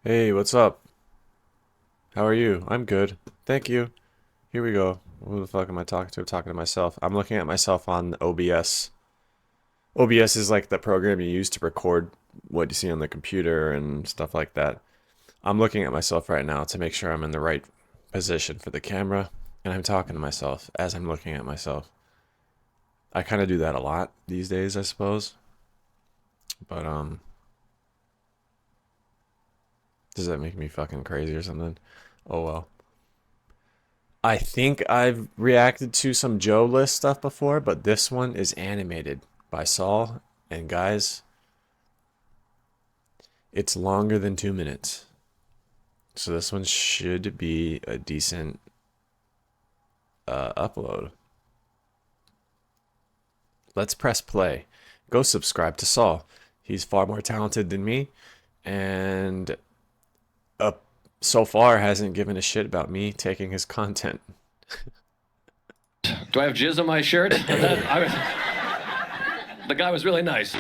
Hey, what's up? How are you? I'm good. Thank you. Here we go. Who the fuck am I talking to? I'm talking to myself. I'm looking at myself on OBS. OBS is like the program you use to record what you see on the computer and stuff like that. I'm looking at myself right now to make sure I'm in the right position for the camera, and I'm talking to myself as I'm looking at myself. I kind of do that a lot these days, I suppose. But does that make me fucking crazy or something? Oh well. I think I've reacted to some Joe List stuff before, but this one is animated by Saul. And guys, it's longer than 2 minutes. So this one should be a decent upload. Let's press play. Go subscribe to Saul. He's far more talented than me, and so far hasn't given a shit about me taking his content. Do I have jizz on my shirt? The guy was really nice.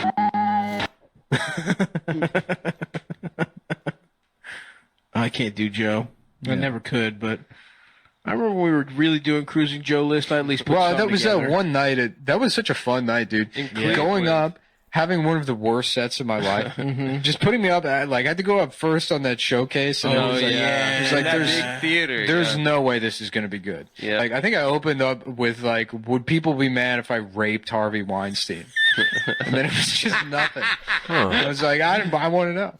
I can't do Joe. I never could, but I remember when we were really doing Cruising Joe List. I at least put something that was together. that one night. That was such a fun night, dude. Going up, having one of the worst sets of my life. Just putting me up, I had to go up first on that showcase. And it was like that there's big theater. There's no way this is going to be good. Yeah. Like, I think I opened up with would people be mad if I raped Harvey Weinstein? And then it was just nothing. I was like, I want to know.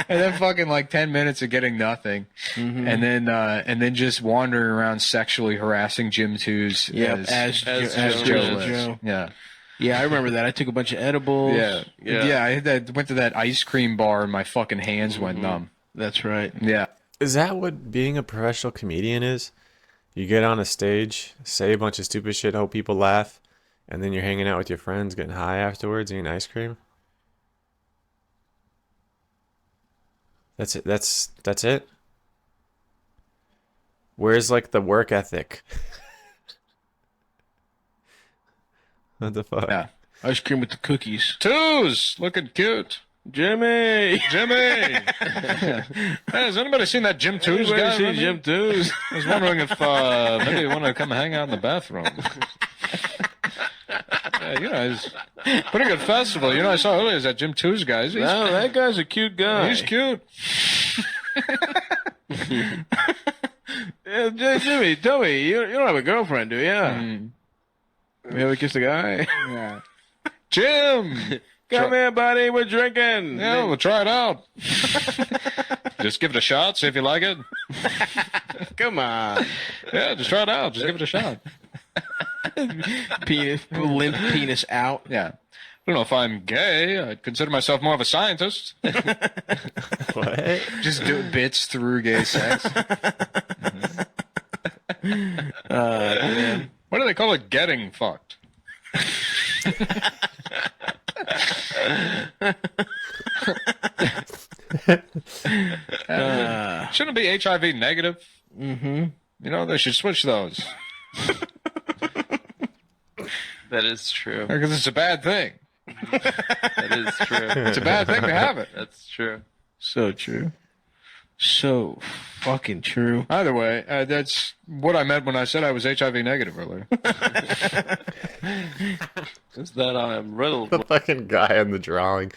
And then fucking 10 minutes of getting nothing, and then just wandering around sexually harassing Jim Twos as Joe List. Yeah, I remember that. I took a bunch of edibles. I went to that ice cream bar and my fucking hands went numb. That's right. Yeah. Is that what being a professional comedian is? You get on a stage, say a bunch of stupid shit, hope people laugh, and then you're hanging out with your friends, getting high afterwards, eating ice cream? That's it. That's it? Where's the work ethic? What the fuck? Yeah. Ice cream with the cookies. Twos, looking cute. Jimmy! Hey, has anybody seen that Jim Twos guy? See Jim Twos? I was wondering if maybe you want to come hang out in the bathroom. It's a pretty good festival. I saw earlier is that Jim Twos guy. No, that guy's a cute guy. He's cute. Jimmy, tell me, you don't have a girlfriend, do you? You ever kissed a guy? Yeah. Jim! Come here, buddy, we're drinking. Yeah, we'll try it out. Just give it a shot, see if you like it. Come on. Yeah, just try it out. Just give it a shot. Limp penis out. Yeah. I don't know if I'm gay. I'd consider myself more of a scientist. What? Just do bits through gay sex. Man. What do they call it? Getting fucked. Shouldn't it be HIV negative? They should switch those. That is true. Because it's a bad thing. That is true. It's a bad thing to have it. That's true. So true. So fucking true. Either way, that's what I meant when I said I was HIV negative earlier. Is that I'm riddled. The fucking guy on the drawing.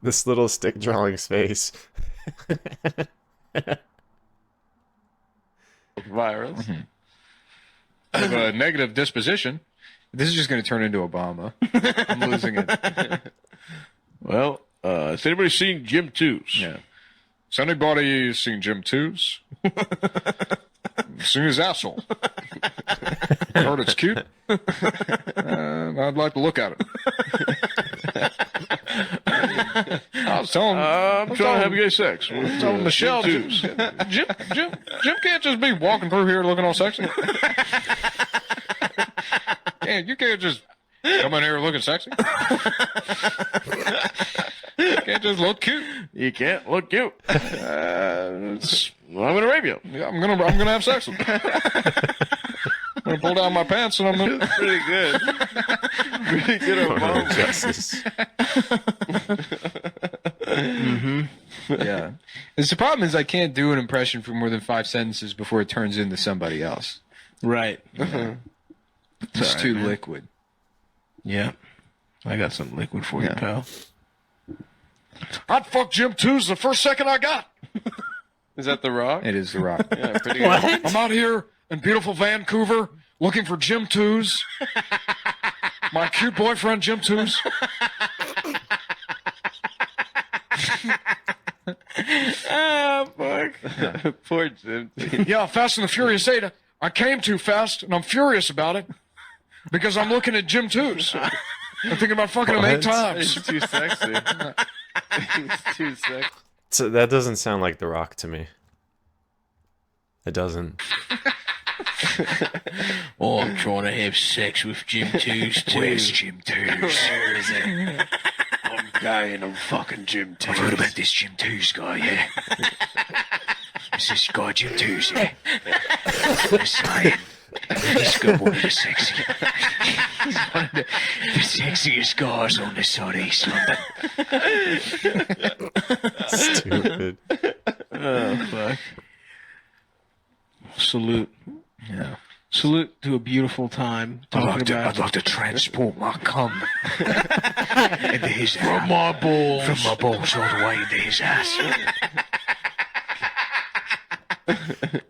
This little stick drawing's face. Virus. I have a negative disposition. This is just going to turn into Obama. I'm losing it. Well, has anybody seen Jim Twos? Yeah. Has anybody seen Jim Twos? Seen his asshole. Heard it's cute. I'd like to look at it. I was telling I'm trying to have gay sex. telling Michelle, Jim can't just be walking through here looking all sexy. You can't just come in here looking sexy. You can't just look cute. You can't look cute. I'm gonna rape you. Yeah, I'm gonna have sex with you. I'm gonna pull down my pants and I'm Pretty good. Pretty good at Moral both. justice. Yeah. The problem is I can't do an impression for more than 5 sentences before it turns into somebody else. right. It's all right, too man. liquid. Yeah. I got some liquid for you, Yeah. pal. I'd fuck Jim Two's the first second I got. Is that The Rock? It is The Rock. Yeah, pretty good. I'm out here in beautiful Vancouver looking for Jim Two's. My cute boyfriend, Jim Two's. Ah, fuck. Poor Jim. Yeah, Fast and the Furious 8. I came too fast, and I'm furious about it because I'm looking at Jim Two's. I'm thinking about fucking him 8 What? times. He's too sexy. He's too sexy. So that doesn't sound like The Rock to me. It doesn't. Oh, I'm trying to have sex with Jim Two's too. Where's Jim Two's? Where is it? I'm gay and I'm fucking Jim Two's. I've heard about this Jim Two's guy, yeah. Is this guy Jim Two's, yeah? I'm saying, he's got one of the sexy. He's one of the sexiest guys on this side of East London. Stupid. Oh, fuck. Salute. Yeah. Salute to a beautiful time I'd like to transport my cum into his From my balls. From my balls all the way into his ass.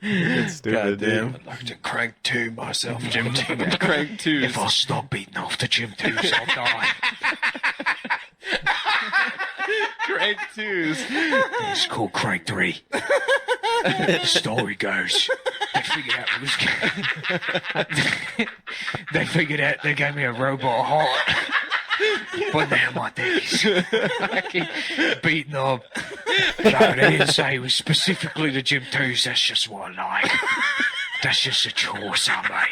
It's stupid, dude. Goddamn. I'd like to crank two myself, Jim Two. Crank twos. If I stop beating off the Jim Twos, I'll die. Crank twos. It's called Crank 3. The story goes, they figured out they gave me a robot heart. But now my dick's I keep beating up. No, they didn't say it was specifically the Jim Twos. That's just what I like. That's just a choice I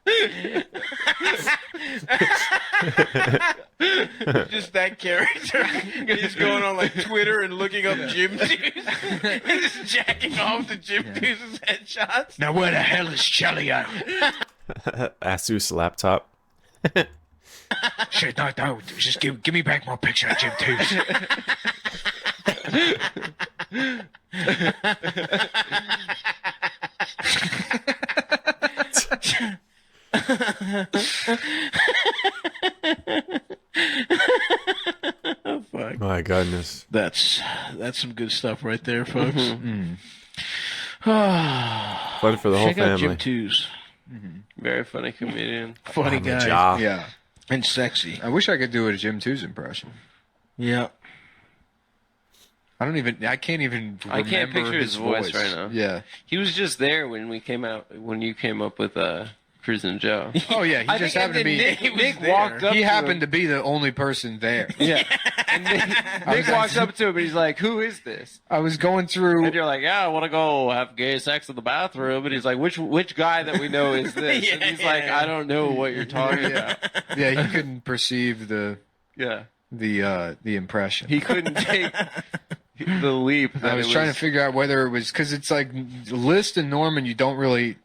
made. Just that character. He's going on like Twitter and looking up Jim Two's and just jacking off to Jim Two's headshots. Now where the hell is Chelio? Asus laptop. Shit, no, just give me back my picture of Jim Twos. My goodness. That's some good stuff right there, folks. Fun for the whole Check out Jim family. Two's. Very funny comedian. Funny On the guy. jaw. Yeah. And sexy. I wish I could do a Jim Twos impression. Yeah. I can't even remember I can't picture his voice right now. Yeah. He was just there when you came up with Cruisin' Joe. Oh yeah, he just happened to be. Nick walked up. He to happened him. to be the only person there. Yeah. And Nick walks up to him and he's like, "Who is this?" I was going through. And you're like, "Yeah, I want to go have gay sex in the bathroom." And he's like, "Which guy that we know is this?" And he's like, "I don't know what you're talking about." Yeah, he couldn't perceive the Yeah. impression. He couldn't take the leap. That I was trying to figure out whether it was because it's like List and Norman. You don't really.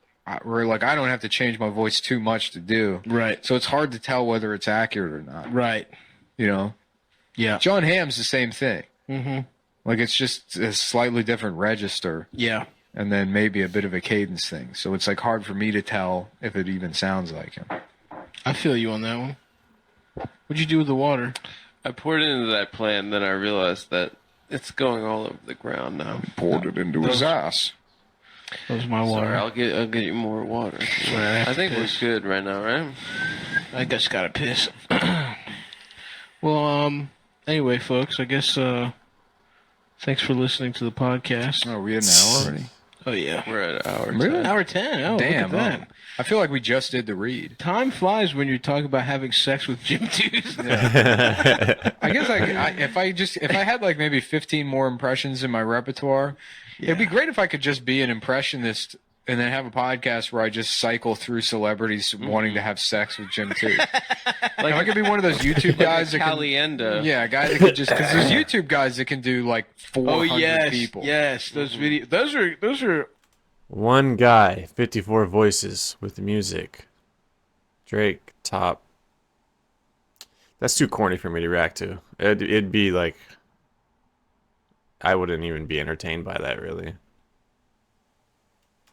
Like I don't have to change my voice too much to do. Right. So it's hard to tell whether it's accurate or not. Right. You know. Yeah. John Hamm's the same thing. Mm-hmm. Like it's just a slightly different register. Yeah. And then maybe a bit of a cadence thing. So it's like hard for me to tell if it even sounds like him. I feel you on that one. What'd you do with the water? I poured it into that plant, then I realized that it's going all over the ground now. Poured it into his ass. That was my water. Sorry, I'll get you more water. I think we're good right now, right? I just gotta piss. Well, anyway, folks, I guess, thanks for listening to the podcast. Oh, we had an hour already? Oh, yeah. We're at hour. Really? 10. Hour 10. Oh, Damn. look at that. I feel like we just did the read. Time flies when you're talking about having sex with Jim Two's. I guess if I had like maybe 15 more impressions in my repertoire, it'd be great if I could just be an impressionist and then have a podcast where I just cycle through celebrities wanting to have sex with Jim Tooth. Like I could be one of those YouTube guys that can, Calienda. yeah, guys that could just because there's YouTube guys that can do like 400 people. Yes, those videos. Those are One guy, 54 voices with music. Drake, top. That's too corny for me to react to. It'd be like, I wouldn't even be entertained by that, really.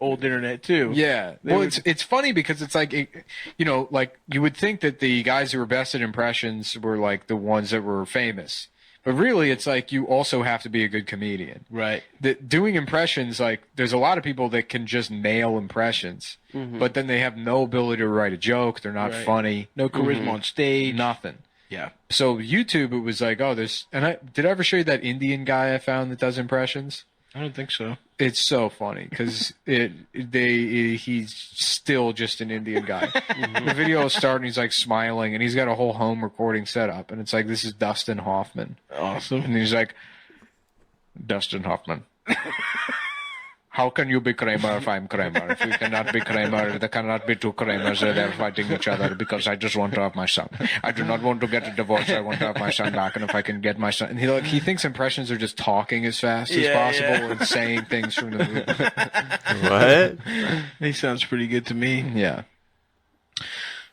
Old internet too. Yeah. They Well, would- it's funny because it's like, you know, like you would think that the guys who were best at impressions were like the ones that were famous. But really, it's like you also have to be a good comedian. Right. Doing impressions, like there's a lot of people that can just nail impressions, but then they have no ability to write a joke. They're not Right. funny. No charisma on stage. Nothing. Yeah. So YouTube, it was like, oh, there's, did I ever show you that Indian guy I found that does impressions? I don't think so. It's so funny because he's still just an Indian guy. The video will start and he's like smiling and he's got a whole home recording set up and it's like, this is Dustin Hoffman. Awesome. And he's like, Dustin Hoffman. How can you be Kramer if I'm Kramer? If we cannot be Kramer, there cannot be two Kramers. They're fighting each other because I just want to have my son. I do not want to get a divorce. I want to have my son back. And if I can get my son... And he thinks impressions are just talking as fast as possible and saying things from the movie. What? He sounds pretty good to me. Yeah.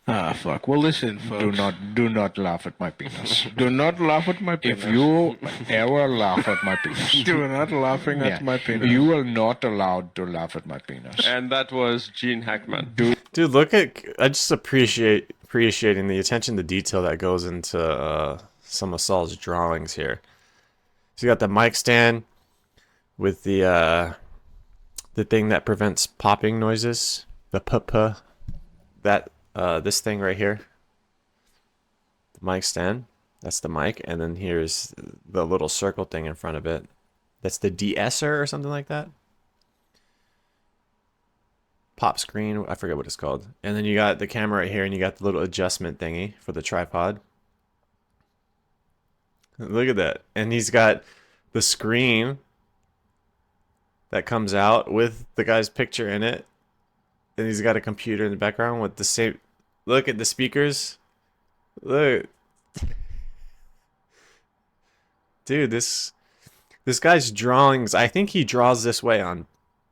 Ah, fuck. Well, listen, folks. Do not laugh at my penis. Do not laugh at my penis. If you ever laugh at my penis... do not laughing Yeah. at my penis. You are not allowed to laugh at my penis. And that was Gene Hackman. Dude, look at... I just appreciating the attention to detail that goes into some of Saul's drawings here. So you got the mic stand with the thing that prevents popping noises. The p-p. That... this thing right here, the mic stand, that's the mic, and then here's the little circle thing in front of it. That's the de-esser or something like that. Pop screen, I forget what it's called. And then you got the camera right here, and you got the little adjustment thingy for the tripod. Look at that. And he's got the screen that comes out with the guy's picture in it. And he's got a computer in the background with the same... Look at the speakers. Look. Dude, this guy's drawings, I think he draws this way on...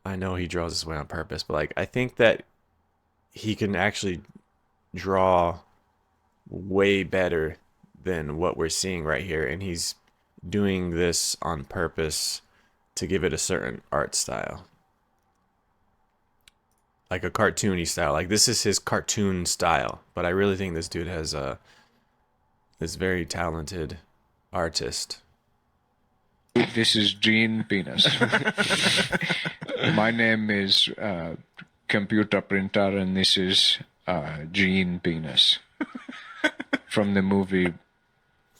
I know he draws this way on purpose, but like I think that he can actually draw way better than what we're seeing right here. And he's doing this on purpose to give it a certain art style. Like a cartoony style. Like this is his cartoon style. But I really think this dude has this very talented artist. This is Gene Penis. My name is Computer Printer, and this is Gene Penis from the movie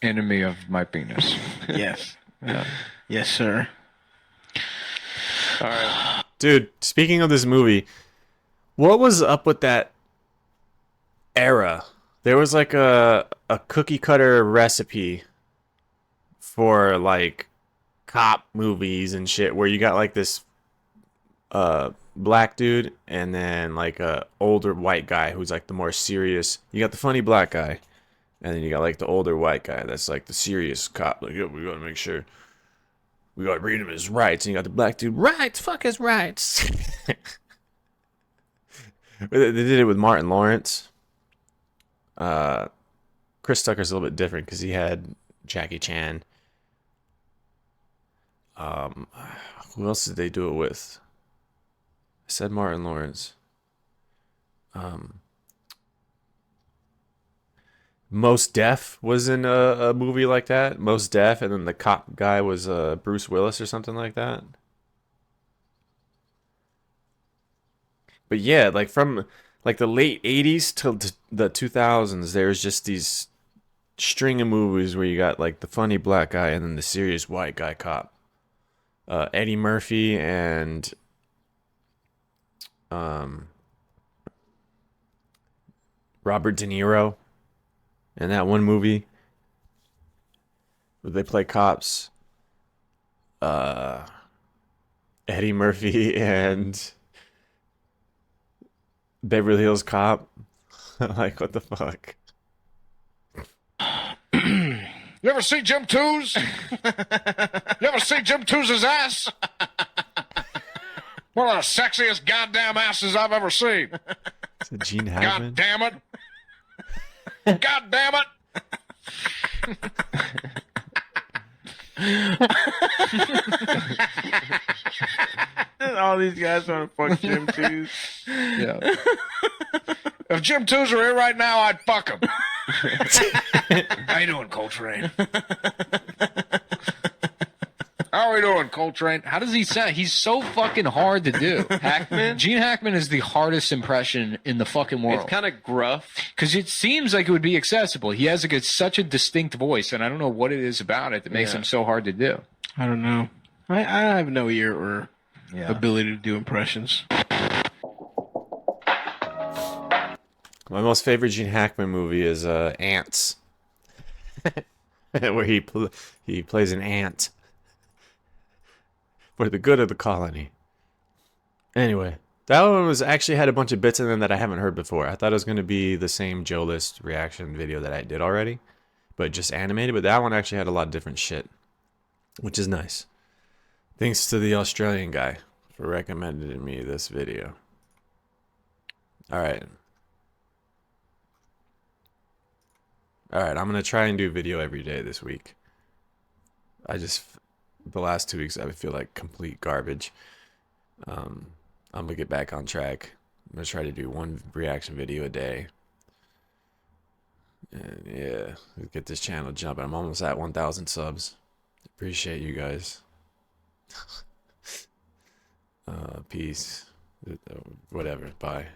Enemy of My Penis. Yes. Yes, sir. All right. Dude, speaking of this movie, what was up with that era? There was like a cookie cutter recipe for like cop movies and shit where you got like this black dude and then like a older white guy who's like the more serious. You got the funny black guy and then you got like the older white guy that's like the serious cop. Like, yeah, we gotta make sure we gotta read him his rights. And you got the black dude, rights, fuck his rights. They did it with Martin Lawrence. Chris Tucker's a little bit different because he had Jackie Chan. Who else did they do it with? I said Martin Lawrence. Mos Def was in a movie like that. Mos Def, and then the cop guy was Bruce Willis or something like that. But yeah, like from like the late 80s till the 2000s, there's just these string of movies where you got like the funny black guy and then the serious white guy cop. Eddie Murphy and Robert De Niro in that one movie where they play cops. Eddie Murphy and Beverly Hills Cop. Like, what the fuck? You ever see Jim Two's? You ever see Jim Two's ass? One of the sexiest goddamn asses I've ever seen. Is it Gene God Hackman? damn it. God damn it. All these guys want to fuck Jim too. Yeah. If Jim Tooze were here right now, I'd fuck him. How you doing, Coltrane? How are we doing, Coltrane? How does he sound? He's so fucking hard to do. Hackman? Gene Hackman is the hardest impression in the fucking world. It's kind of gruff. Because it seems like it would be accessible. He has such a distinct voice, and I don't know what it is about it that makes him so hard to do. I don't know. I have no ear or ability to do impressions. My most favorite Gene Hackman movie is Ants, where he plays an ant for the good of the colony. Anyway, that one was actually had a bunch of bits in them that I haven't heard before. I thought it was going to be the same Joe List reaction video that I did already, but just animated. But that one actually had a lot of different shit, which is nice. Thanks to the Australian guy for recommending me this video. All right. Alright, I'm going to try and do video every day this week. The last 2 weeks I feel like complete garbage. I'm going to get back on track. I'm going to try to do one reaction video a day. And yeah, get this channel jumping. I'm almost at 1,000 subs. Appreciate you guys. Peace. Whatever. Bye.